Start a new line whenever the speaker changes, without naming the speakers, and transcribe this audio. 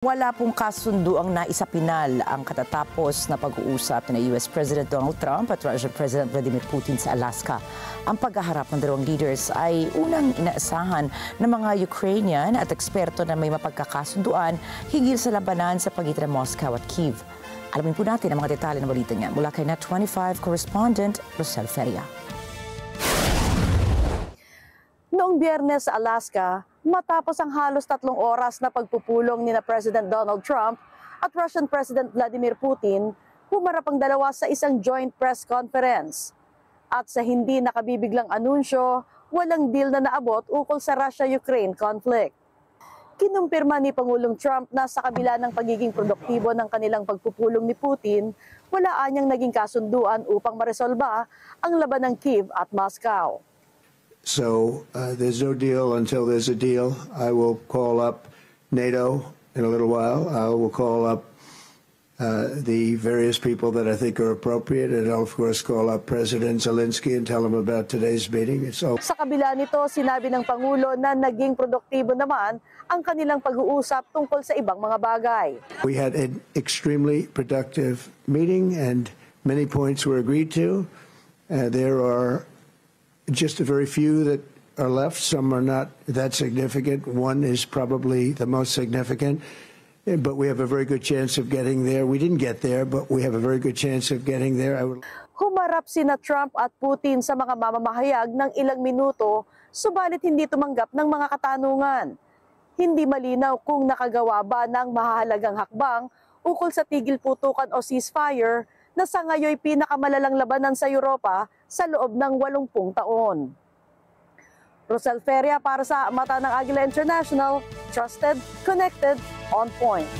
Wala pong kasunduang naisapinal ang katatapos na pag-uusap ni US President Donald Trump at Russian President Vladimir Putin sa Alaska. Ang paghaharap ng dalawang leaders ay unang inaasahan ng mga Ukrainian at eksperto na may mapagkakasunduan hinggil sa labanan sa pagitan ng Moscow at Kyiv. Alamin po natin ang mga detalye ng balita niya mula kay Net25 correspondent Rosel Feria.
Noong Biyernes sa Alaska, matapos ang halos 3 oras na pagpupulong ni President Donald Trump at Russian President Vladimir Putin, humarap ang dalawa sa isang joint press conference. At sa hindi nakabibiglang anunsyo, walang deal na naabot ukol sa Russia-Ukraine conflict. Kinumpirma ni Pangulong Trump na sa kabila ng pagiging produktibo ng kanilang pagpupulong ni Putin, wala anyang naging kasunduan upang maresolba ang laban ng Kyiv at Moscow.
So there's no deal until there's a deal. I will call up NATO in a little while. I will call up the various people that I think are appropriate, and I'll of course call up President Zelensky and tell him about today's meeting.
Sa kabila nito, sinabi ng Pangulo na naging produktibo naman ang kanilang pag-uusap tungkol sa ibang mga bagay.
We had an extremely productive meeting and many points were agreed to. There are just a very few that are left. Some are not that significant. One is probably the most significant, but we have a very good chance of getting there. We didn't get there, but we have a very good chance of getting there.
Humarap sina Trump at Putin sa mga mamamahayag ng ilang minuto, subalit hindi tumanggap ng mga katanungan. Hindi malinaw kung nakagawa ba ng mahahalagang hakbang ukol sa tigil putukan o ceasefire na sa ngayoy pinakamalalang labanan sa Europa sa loob ng 80 taon. Rosel Feria para sa Mata ng Agila International, trusted, connected, on point.